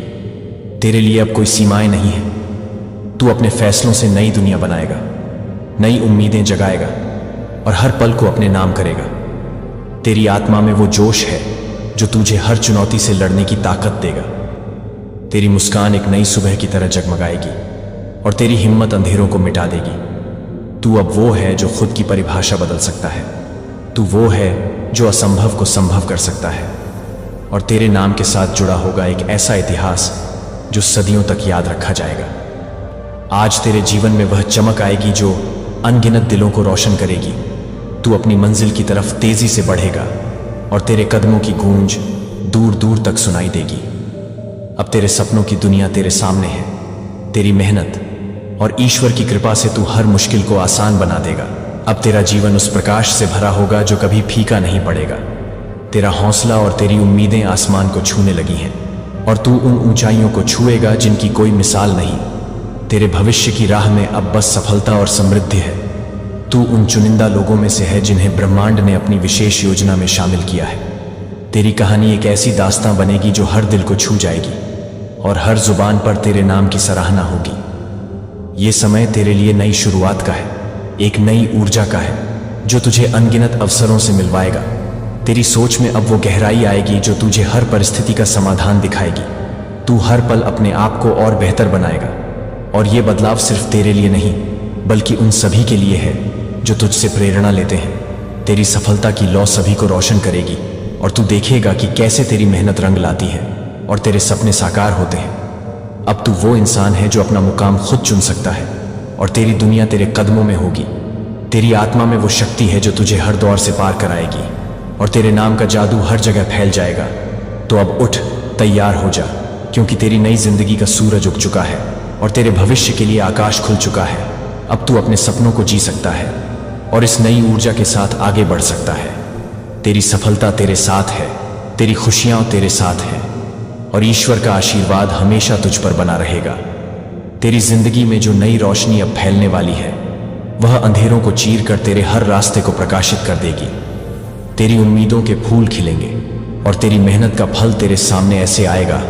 [SPEAKER 1] तेरे लिए अब कोई सीमाएं नहीं है। तू अपने फैसलों से नई दुनिया बनाएगा, नई उम्मीदें जगाएगा और हर पल को अपने नाम करेगा। तेरी आत्मा में वो जोश है जो तुझे हर चुनौती से लड़ने की ताकत देगा। तेरी मुस्कान एक नई सुबह की तरह जगमगाएगी और तेरी हिम्मत अंधेरों को मिटा देगी। तू अब वो है जो खुद की परिभाषा बदल सकता है। तू वो है जो असंभव को संभव कर सकता है और तेरे नाम के साथ जुड़ा होगा एक ऐसा इतिहास जो सदियों तक याद रखा जाएगा। आज तेरे जीवन में वह चमक आएगी जो अनगिनत दिलों को रोशन करेगी। तू अपनी मंजिल की तरफ तेजी से बढ़ेगा और तेरे कदमों की गूंज दूर दूर तक सुनाई देगी। अब तेरे सपनों की दुनिया तेरे सामने है। तेरी मेहनत और ईश्वर की कृपा से तू हर मुश्किल को आसान बना देगा। अब तेरा जीवन उस प्रकाश से भरा होगा जो कभी फीका नहीं पड़ेगा। तेरा हौसला और तेरी उम्मीदें आसमान को छूने लगी हैं और तू उन ऊंचाइयों को छुएगा जिनकी कोई मिसाल नहीं। तेरे भविष्य की राह में अब बस सफलता और समृद्धि है। तू उन चुनिंदा लोगों में से है जिन्हें ब्रह्मांड ने अपनी विशेष योजना में शामिल किया है। तेरी कहानी एक ऐसी दास्तां बनेगी जो हर दिल को छू जाएगी और हर जुबान पर तेरे नाम की सराहना होगी। ये समय तेरे लिए नई शुरुआत का है, एक नई ऊर्जा का है जो तुझे अनगिनत अवसरों से मिलवाएगा। तेरी सोच में अब वो गहराई आएगी जो तुझे हर परिस्थिति का समाधान दिखाएगी। तू हर पल अपने आप को और बेहतर बनाएगा और ये बदलाव सिर्फ तेरे लिए नहीं बल्कि उन सभी के लिए है जो तुझसे प्रेरणा लेते हैं। तेरी सफलता की लौ सभी को रोशन करेगी और तू देखेगा कि कैसे तेरी मेहनत रंग लाती है और तेरे सपने साकार होते हैं। अब तू वो इंसान है जो अपना मुकाम खुद चुन सकता है और तेरी दुनिया तेरे कदमों में होगी। तेरी आत्मा में वो शक्ति है जो तुझे हर दौर से पार कराएगी और तेरे नाम का जादू हर जगह फैल जाएगा। तो अब उठ, तैयार हो जा, क्योंकि तेरी नई जिंदगी का सूरज उग चुका है और तेरे भविष्य के लिए आकाश खुल चुका है। अब तू अपने सपनों को जी सकता है और इस नई ऊर्जा के साथ आगे बढ़ सकता है। तेरी सफलता तेरे साथ है, तेरी खुशियां तेरे साथ हैं और ईश्वर का आशीर्वाद हमेशा तुझ पर बना रहेगा। तेरी जिंदगी में जो नई रोशनी अब फैलने वाली है वह अंधेरों को चीर कर तेरे हर रास्ते को प्रकाशित कर देगी। तेरी उम्मीदों के फूल खिलेंगे और तेरी मेहनत का फल तेरे सामने ऐसे आएगा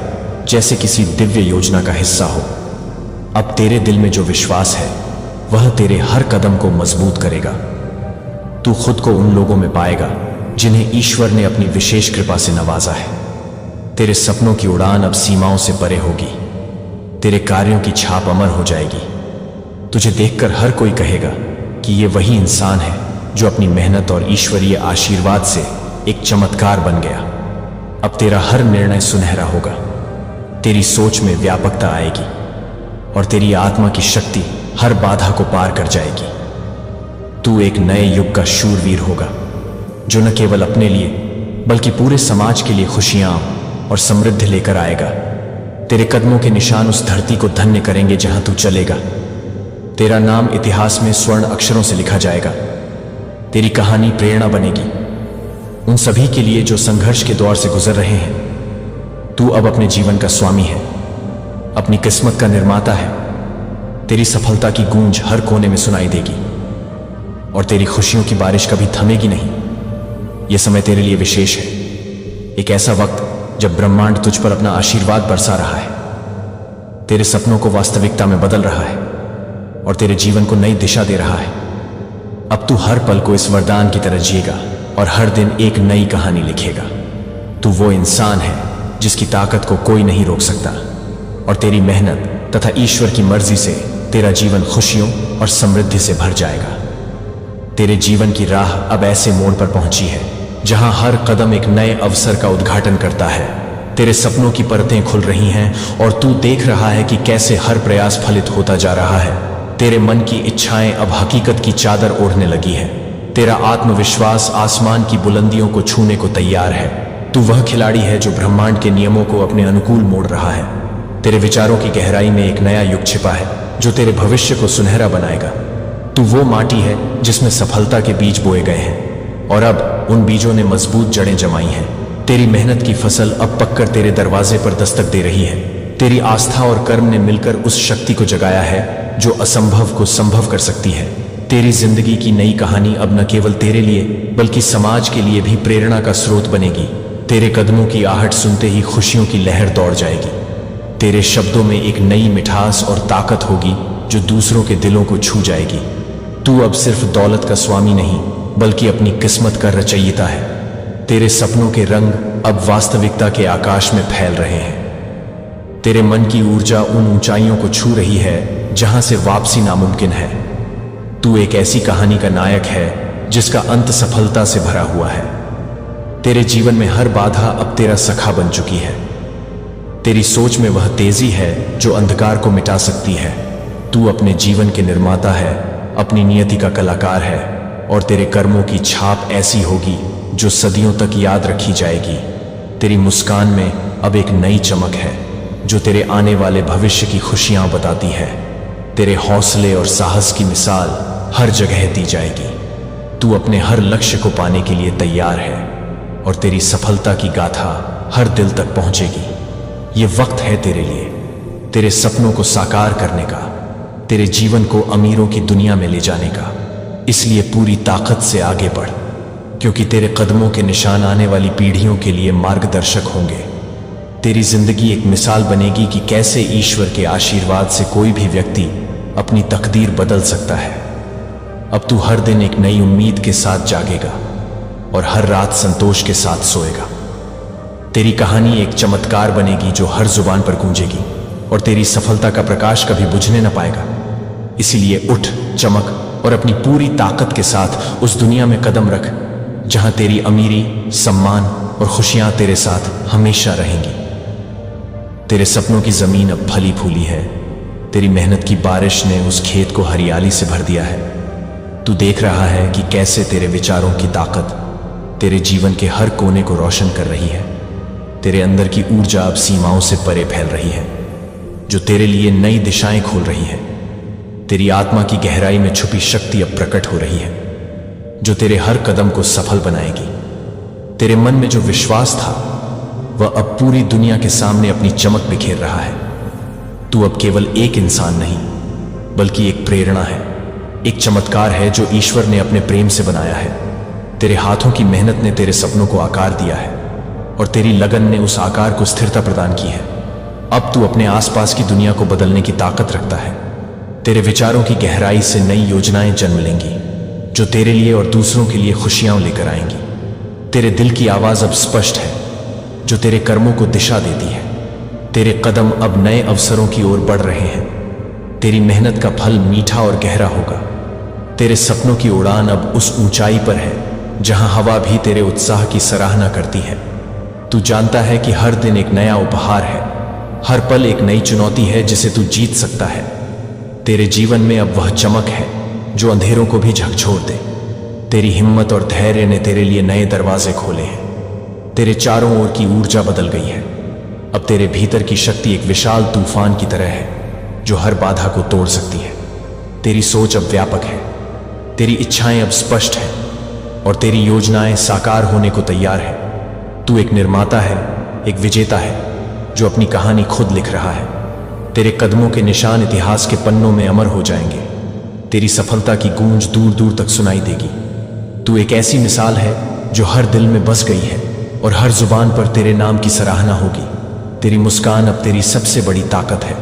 [SPEAKER 1] जैसे किसी दिव्य योजना का हिस्सा हो। अब तेरे दिल में जो विश्वास है वह तेरे हर कदम को मजबूत करेगा। तू खुद को उन लोगों में पाएगा जिन्हें ईश्वर ने अपनी विशेष कृपा से नवाजा है। तेरे सपनों की उड़ान अब सीमाओं से परे होगी। तेरे कार्यों की छाप अमर हो जाएगी। तुझे देखकर हर कोई कहेगा कि ये वही इंसान है जो अपनी मेहनत और ईश्वरीय आशीर्वाद से एक चमत्कार बन गया। अब तेरा हर निर्णय सुनहरा होगा। तेरी सोच में व्यापकता आएगी और तेरी आत्मा की शक्ति हर बाधा को पार कर जाएगी। तू एक नए युग का शूरवीर होगा जो न केवल अपने लिए बल्कि पूरे समाज के लिए खुशियां और समृद्धि लेकर आएगा। तेरे कदमों के निशान उस धरती को धन्य करेंगे जहां तू चलेगा। तेरा नाम इतिहास में स्वर्ण अक्षरों से लिखा जाएगा। तेरी कहानी प्रेरणा बनेगी उन सभी के लिए जो संघर्ष के दौर से गुजर रहे हैं। तू अब अपने जीवन का स्वामी है, अपनी किस्मत का निर्माता है। तेरी सफलता की गूंज हर कोने में सुनाई देगी और तेरी खुशियों की बारिश कभी थमेगी नहीं। यह समय तेरे लिए विशेष है, एक ऐसा वक्त जब ब्रह्मांड तुझ पर अपना आशीर्वाद बरसा रहा है, तेरे सपनों को वास्तविकता में बदल रहा है और तेरे जीवन को नई दिशा दे रहा है। अब तू हर पल को इस वरदान की तरह जिएगा और हर दिन एक नई कहानी लिखेगा। तू वो इंसान है जिसकी ताकत को कोई नहीं रोक सकता और तेरी मेहनत तथा ईश्वर की मर्जी से तेरा जीवन खुशियों और समृद्धि से भर जाएगा। तेरे जीवन की राह अब ऐसे मोड़ पर पहुंची है जहां हर कदम एक नए अवसर का उद्घाटन करता है। तेरे सपनों की परतें खुल रही हैं और तू देख रहा है कि कैसे हर प्रयास फलित होता जा रहा है। तेरे मन की इच्छाएं अब हकीकत की चादर ओढ़ने लगी है। तेरा आत्मविश्वास आसमान की बुलंदियों को छूने को तैयार है। तू वह खिलाड़ी है जो ब्रह्मांड के नियमों को अपने अनुकूल मोड़ रहा है। तेरे विचारों की गहराई में एक नया युग छिपा है जो तेरे भविष्य को सुनहरा बनाएगा। तू वो माटी है जिसमें सफलता के बीज बोए गए हैं और अब उन बीजों ने मजबूत जड़ें जमाई हैं। तेरी मेहनत की फसल अब पककर तेरे दरवाजे पर दस्तक दे रही है। तेरी आस्था और कर्म ने मिलकर उस शक्ति को जगाया है जो असंभव को संभव कर सकती है। तेरी जिंदगी की नई कहानी अब न केवल तेरे लिए बल्कि समाज के लिए भी प्रेरणा का स्रोत बनेगी। तेरे कदमों की आहट सुनते ही खुशियों की लहर दौड़ जाएगी। तेरे शब्दों में एक नई मिठास और ताकत होगी जो दूसरों के दिलों को छू जाएगी। तू अब सिर्फ दौलत का स्वामी नहीं बल्कि अपनी किस्मत का रचयिता है। तेरे सपनों के रंग अब वास्तविकता के आकाश में फैल रहे हैं। तेरे मन की ऊर्जा उन ऊंचाइयों को छू रही है जहां से वापसी नामुमकिन है। तू एक ऐसी कहानी का नायक है जिसका अंत सफलता से भरा हुआ है। तेरे जीवन में हर बाधा अब तेरा सखा बन चुकी है। तेरी सोच में वह तेजी है जो अंधकार को मिटा सकती है। तू अपने जीवन के निर्माता है, अपनी नियति का कलाकार है और तेरे कर्मों की छाप ऐसी होगी जो सदियों तक याद रखी जाएगी। तेरी मुस्कान में अब एक नई चमक है जो तेरे आने वाले भविष्य की खुशियां बताती है। तेरे हौसले और साहस की मिसाल हर जगह दी जाएगी। तू अपने हर लक्ष्य को पाने के लिए तैयार है और तेरी सफलता की गाथा हर दिल तक पहुंचेगी। ये वक्त है तेरे लिए, तेरे सपनों को साकार करने का, तेरे जीवन को अमीरों की दुनिया में ले जाने का। इसलिए पूरी ताकत से आगे बढ़, क्योंकि तेरे कदमों के निशान आने वाली पीढ़ियों के लिए मार्गदर्शक होंगे। तेरी जिंदगी एक मिसाल बनेगी कि कैसे ईश्वर के आशीर्वाद से कोई भी व्यक्ति अपनी तकदीर बदल सकता है। अब तू हर दिन एक नई उम्मीद के साथ जागेगा और हर रात संतोष के साथ सोएगा। तेरी कहानी एक चमत्कार बनेगी जो हर जुबान पर गूंजेगी और तेरी सफलता का प्रकाश कभी बुझने न पाएगा। इसीलिए उठ, चमक और अपनी पूरी ताकत के साथ उस दुनिया में कदम रख जहां तेरी अमीरी, सम्मान और खुशियां तेरे साथ हमेशा रहेंगी। तेरे सपनों की जमीन अब फली फूली है। तेरी मेहनत की बारिश ने उस खेत को हरियाली से भर दिया है। तू देख रहा है कि कैसे तेरे विचारों की ताकत तेरे जीवन के हर कोने को रोशन कर रही है। तेरे अंदर की ऊर्जा अब सीमाओं से परे फैल रही है, जो तेरे लिए नई दिशाएं खोल रही है। तेरी आत्मा की गहराई में छुपी शक्ति अब प्रकट हो रही है, जो तेरे हर कदम को सफल बनाएगी। तेरे मन में जो विश्वास था वह अब पूरी दुनिया के सामने अपनी चमक बिखेर रहा है। तू अब केवल एक इंसान नहीं बल्कि एक प्रेरणा है, एक चमत्कार है जो ईश्वर ने अपने प्रेम से बनाया है। तेरे हाथों की मेहनत ने तेरे सपनों को आकार दिया है और तेरी लगन ने उस आकार को स्थिरता प्रदान की है। अब तू अपने आसपास की दुनिया को बदलने की ताकत रखता है। तेरे विचारों की गहराई से नई योजनाएं जन्म लेंगी जो तेरे लिए और दूसरों के लिए खुशियां लेकर आएंगी। तेरे दिल की आवाज अब स्पष्ट है जो तेरे कर्मों को दिशा देती है। तेरे कदम अब नए अवसरों की ओर बढ़ रहे हैं। तेरी मेहनत का फल मीठा और गहरा होगा। तेरे सपनों की उड़ान अब उस ऊंचाई पर है जहां हवा भी तेरे उत्साह की सराहना करती है। तू जानता है कि हर दिन एक नया उपहार है, हर पल एक नई चुनौती है जिसे तू जीत सकता है। तेरे जीवन में अब वह चमक है जो अंधेरों को भी झकझोर दे। तेरी हिम्मत और धैर्य ने तेरे लिए नए दरवाजे खोले हैं। तेरे चारों ओर की ऊर्जा बदल गई है। अब तेरे भीतर की शक्ति एक विशाल तूफान की तरह है जो हर बाधा को तोड़ सकती है। तेरी सोच अब व्यापक है, तेरी इच्छाएं अब स्पष्ट हैं और तेरी योजनाएं साकार होने को तैयार है। तू एक निर्माता है, एक विजेता है जो अपनी कहानी खुद लिख रहा है। तेरे कदमों के निशान इतिहास के पन्नों में अमर हो जाएंगे। तेरी सफलता की गूंज दूर दूर तक सुनाई देगी। तू एक ऐसी मिसाल है जो हर दिल में बस गई है और हर जुबान पर तेरे नाम की सराहना होगी। तेरी मुस्कान अब तेरी सबसे बड़ी ताकत है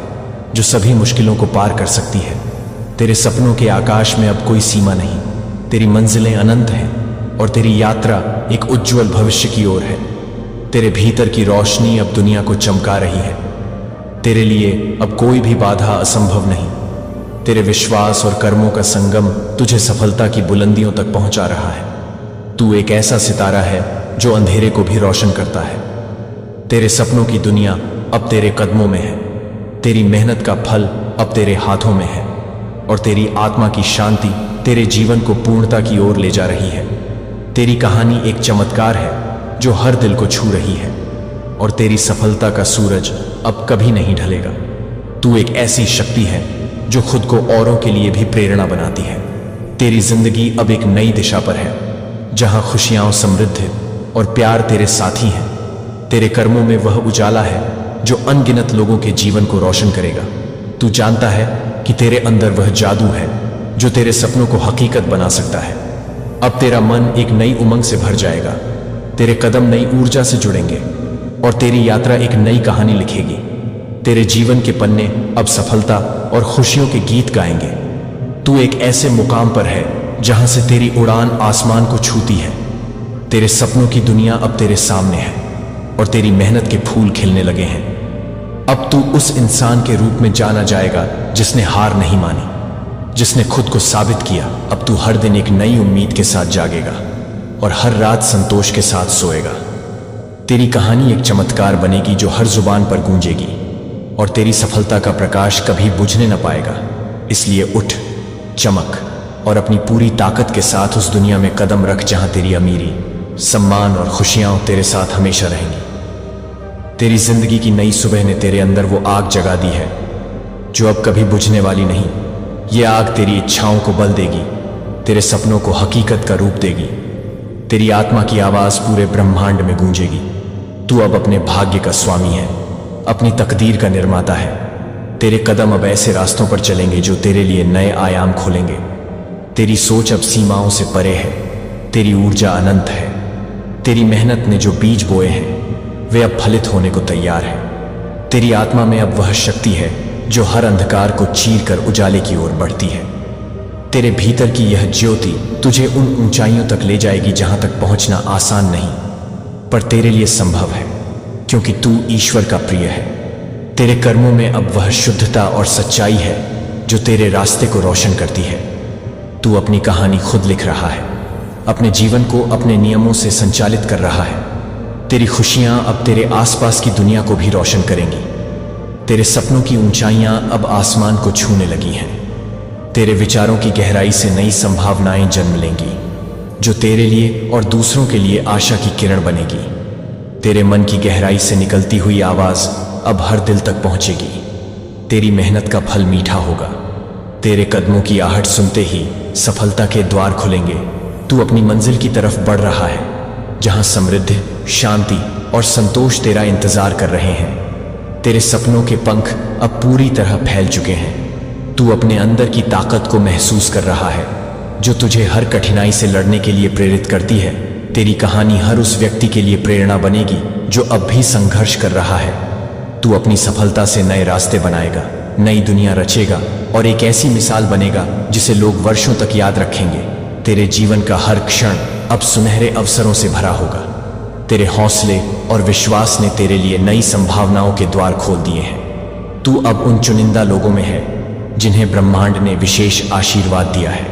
[SPEAKER 1] जो सभी मुश्किलों को पार कर सकती है। तेरे सपनों के आकाश में अब कोई सीमा नहीं। तेरी मंजिलें अनंत हैं और तेरी यात्रा एक उज्जवल भविष्य की ओर है। तेरे भीतर की रोशनी अब दुनिया को चमका रही है। तेरे लिए अब कोई भी बाधा असंभव नहीं। तेरे विश्वास और कर्मों का संगम तुझे सफलता की बुलंदियों तक पहुंचा रहा है। तू एक ऐसा सितारा है जो अंधेरे को भी रोशन करता है। तेरे सपनों की दुनिया अब तेरे कदमों में है। तेरी मेहनत का फल अब तेरे हाथों में है और तेरी आत्मा की शांति तेरे जीवन को पूर्णता की ओर ले जा रही है। तेरी कहानी एक चमत्कार है जो हर दिल को छू रही है और तेरी सफलता का सूरज अब कभी नहीं ढलेगा। तू एक ऐसी शक्ति है जो खुद को औरों के लिए भी प्रेरणा बनाती है। तेरी जिंदगी अब एक नई दिशा पर है जहां खुशियां, समृद्धि और प्यार तेरे साथी हैं। तेरे कर्मों में वह उजाला है जो अनगिनत लोगों के जीवन को रोशन करेगा। तू जानता है कि तेरे अंदर वह जादू है जो तेरे सपनों को हकीकत बना सकता है। अब तेरा मन एक नई उमंग से भर जाएगा। तेरे कदम नई ऊर्जा से जुड़ेंगे और तेरी यात्रा एक नई कहानी लिखेगी। तेरे जीवन के पन्ने अब सफलता और खुशियों के गीत गाएंगे। तू एक ऐसे मुकाम पर है जहां से तेरी उड़ान आसमान को छूती है। तेरे सपनों की दुनिया अब तेरे सामने है और तेरी मेहनत के फूल खिलने लगे हैं। अब तू उस इंसान के रूप में जाना जाएगा जिसने हार नहीं मानी, जिसने खुद को साबित किया। अब तू हर दिन एक नई उम्मीद के साथ जागेगा और हर रात संतोष के साथ सोएगा। तेरी कहानी एक चमत्कार बनेगी जो हर जुबान पर गूंजेगी और तेरी सफलता का प्रकाश कभी बुझने न पाएगा। इसलिए उठ, चमक और अपनी पूरी ताकत के साथ उस दुनिया में कदम रख जहां तेरी अमीरी, सम्मान और खुशियां तेरे साथ हमेशा रहेंगी। तेरी जिंदगी की नई सुबह ने तेरे अंदर वो आग जगा दी है जो अब कभी बुझने वाली नहीं। ये आग तेरी इच्छाओं को बल देगी, तेरे सपनों को हकीकत का रूप देगी। तेरी आत्मा की आवाज पूरे ब्रह्मांड में गूंजेगी। तू अब अपने भाग्य का स्वामी है, अपनी तकदीर का निर्माता है। तेरे कदम अब ऐसे रास्तों पर चलेंगे जो तेरे लिए नए आयाम खोलेंगे। तेरी सोच अब सीमाओं से परे है। तेरी ऊर्जा अनंत है। तेरी मेहनत ने जो बीज बोए हैं वे अब फलित होने को तैयार है। तेरी आत्मा में अब वह शक्ति है जो हर अंधकार को चीर कर उजाले की ओर बढ़ती है। तेरे भीतर की यह ज्योति तुझे उन ऊंचाइयों तक ले जाएगी जहां तक पहुंचना आसान नहीं, पर तेरे लिए संभव है क्योंकि तू ईश्वर का प्रिय है। तेरे कर्मों में अब वह शुद्धता और सच्चाई है जो तेरे रास्ते को रोशन करती है। तू अपनी कहानी खुद लिख रहा है, अपने जीवन को अपने नियमों से संचालित कर रहा है। तेरी खुशियां अब तेरे आसपास की दुनिया को भी रोशन करेंगी। तेरे सपनों की ऊंचाइयां अब आसमान को छूने लगी हैं। तेरे विचारों की गहराई से नई संभावनाएं जन्म लेंगी जो तेरे लिए और दूसरों के लिए आशा की किरण बनेगी। तेरे मन की गहराई से निकलती हुई आवाज अब हर दिल तक पहुंचेगी। तेरी मेहनत का फल मीठा होगा। तेरे कदमों की आहट सुनते ही सफलता के द्वार खुलेंगे। तू अपनी मंजिल की तरफ बढ़ रहा है जहां समृद्धि, शांति और संतोष तेरा इंतजार कर रहे हैं। तेरे सपनों के पंख अब पूरी तरह फैल चुके हैं। तू अपने अंदर की ताकत को महसूस कर रहा है जो तुझे हर कठिनाई से लड़ने के लिए प्रेरित करती है। तेरी कहानी हर उस व्यक्ति के लिए प्रेरणा बनेगी जो अब भी संघर्ष कर रहा है। तू अपनी सफलता से नए रास्ते बनाएगा, नई दुनिया रचेगा और एक ऐसी मिसाल बनेगा जिसे लोग वर्षों तक याद रखेंगे। तेरे जीवन का हर क्षण अब सुनहरे अवसरों से भरा होगा। तेरे हौसले और विश्वास ने तेरे लिए नई संभावनाओं के द्वार खोल दिए हैं। तू अब उन चुनिंदा लोगों में है जिन्हें ब्रह्मांड ने विशेष आशीर्वाद दिया है।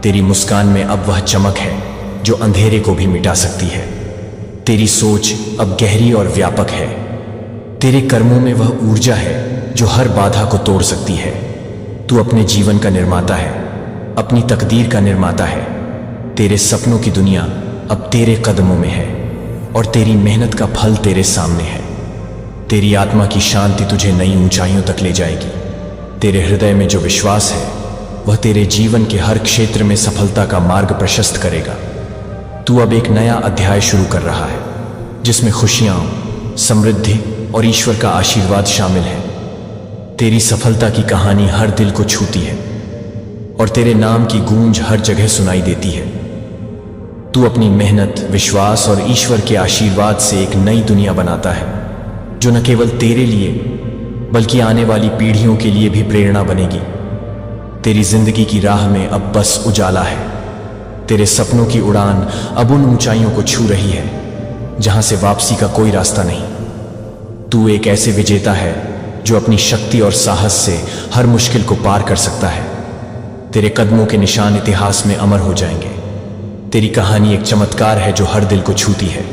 [SPEAKER 1] तेरी मुस्कान में अब वह चमक है जो अंधेरे को भी मिटा सकती है। तेरी सोच अब गहरी और व्यापक है। तेरे कर्मों में वह ऊर्जा है जो हर बाधा को तोड़ सकती है। तू अपने जीवन का निर्माता है, अपनी तकदीर का निर्माता है। तेरे सपनों की दुनिया अब तेरे कदमों में है और तेरी मेहनत का फल तेरे सामने है। तेरी आत्मा की शांति तुझे नई ऊंचाइयों तक ले जाएगी। तेरे हृदय में जो विश्वास है वह तेरे जीवन के हर क्षेत्र में सफलता का मार्ग प्रशस्त करेगा। तू अब एक नया अध्याय शुरू कर रहा है जिसमें खुशियां, समृद्धि और ईश्वर का आशीर्वाद शामिल है। तेरी सफलता की कहानी हर दिल को छूती है और तेरे नाम की गूंज हर जगह सुनाई देती है। तू अपनी मेहनत, विश्वास और ईश्वर के आशीर्वाद से एक नई दुनिया बनाता है जो न केवल तेरे लिए बल्कि आने वाली पीढ़ियों के लिए भी प्रेरणा बनेगी। तेरी जिंदगी की राह में अब बस उजाला है। तेरे सपनों की उड़ान अब उन ऊंचाइयों को छू रही है जहां से वापसी का कोई रास्ता नहीं। तू एक ऐसे विजेता है जो अपनी शक्ति और साहस से हर मुश्किल को पार कर सकता है। तेरे कदमों के निशान इतिहास में अमर हो जाएंगे। तेरी कहानी एक चमत्कार है जो हर दिल को छूती है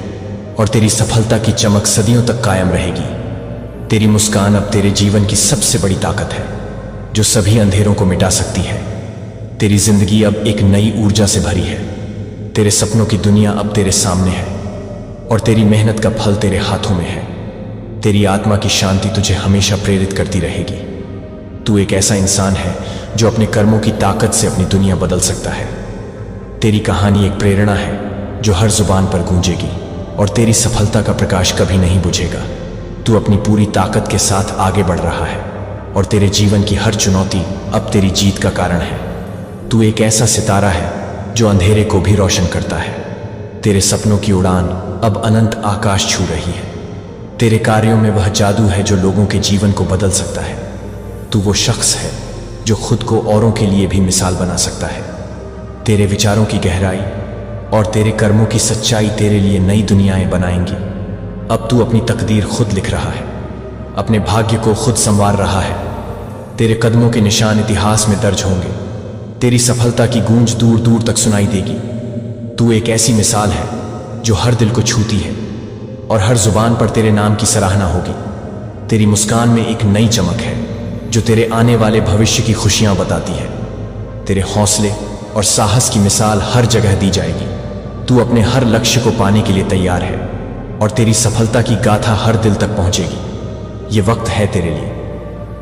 [SPEAKER 1] और तेरी सफलता की चमक सदियों तक कायम रहेगी। तेरी मुस्कान अब तेरे जीवन की सबसे बड़ी ताकत है जो सभी अंधेरों को मिटा सकती है। तेरी जिंदगी अब एक नई ऊर्जा से भरी है। तेरे सपनों की दुनिया अब तेरे सामने है और तेरी मेहनत का फल तेरे हाथों में है। तेरी आत्मा की शांति तुझे हमेशा प्रेरित करती रहेगी। तू एक ऐसा इंसान है जो अपने कर्मों की ताकत से अपनी दुनिया बदल सकता है। तेरी कहानी एक प्रेरणा है जो हर जुबान पर गूंजेगी और तेरी सफलता का प्रकाश कभी नहीं बुझेगा। तू अपनी पूरी ताकत के साथ आगे बढ़ रहा है और तेरे जीवन की हर चुनौती अब तेरी जीत का कारण है। तू एक ऐसा सितारा है जो अंधेरे को भी रोशन करता है। तेरे सपनों की उड़ान अब अनंत आकाश छू रही है। तेरे कार्यों में वह जादू है जो लोगों के जीवन को बदल सकता है। तू वो शख्स है जो खुद को औरों के लिए भी मिसाल बना सकता है। तेरे विचारों की गहराई और तेरे कर्मों की सच्चाई तेरे लिए नई दुनियाएं बनाएंगी। अब तू अपनी तकदीर खुद लिख रहा है, अपने भाग्य को खुद संवार रहा है। तेरे कदमों के निशान इतिहास में दर्ज होंगे। तेरी सफलता की गूंज दूर दूर तक सुनाई देगी। तू एक ऐसी मिसाल है जो हर दिल को छूती है और हर जुबान पर तेरे नाम की सराहना होगी। तेरी मुस्कान में एक नई चमक है जो तेरे आने वाले भविष्य की खुशियां बताती है। तेरे हौसले और साहस की मिसाल हर जगह दी जाएगी। तू अपने हर लक्ष्य को पाने के लिए तैयार है और तेरी सफलता की गाथा हर दिल तक पहुंचेगी। ये वक्त है तेरे लिए,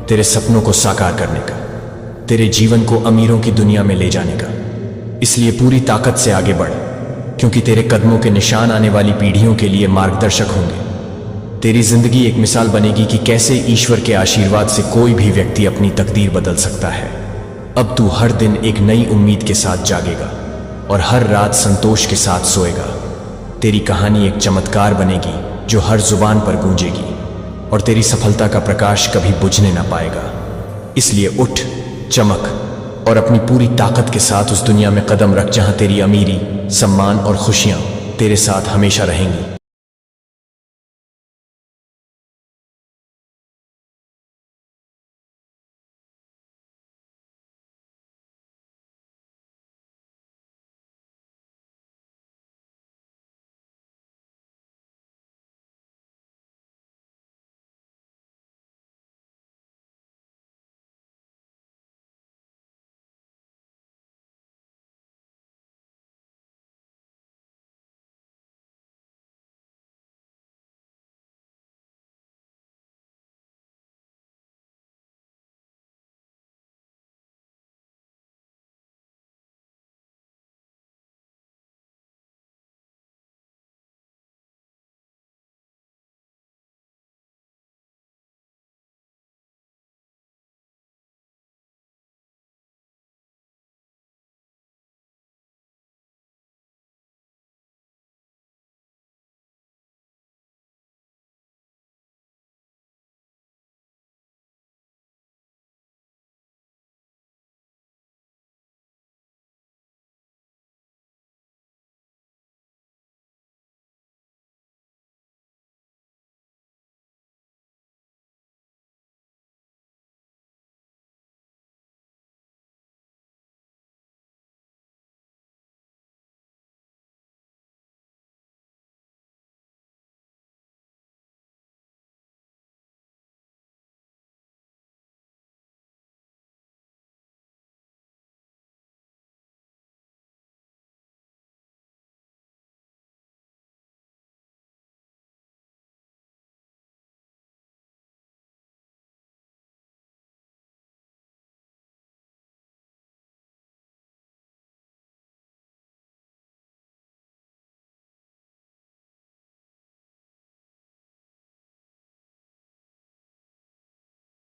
[SPEAKER 1] तेरे सपनों को साकार करने का, तेरे जीवन को अमीरों की दुनिया में ले जाने का। इसलिए पूरी ताकत से आगे बढ़, क्योंकि तेरे कदमों के निशान आने वाली पीढ़ियों के लिए मार्गदर्शक होंगे। तेरी जिंदगी एक मिसाल बनेगी कि कैसे ईश्वर के आशीर्वाद से कोई भी व्यक्ति अपनी तकदीर बदल सकता है। अब तू हर दिन एक नई उम्मीद के साथ जागेगा और हर रात संतोष के साथ सोएगा। तेरी कहानी एक चमत्कार बनेगी जो हर जुबान पर गूंजेगी और तेरी सफलता का प्रकाश कभी बुझने ना पाएगा। इसलिए उठ, चमक और अपनी पूरी ताकत के साथ उस दुनिया में कदम रख जहां तेरी अमीरी, सम्मान और खुशियां तेरे साथ हमेशा रहेंगी।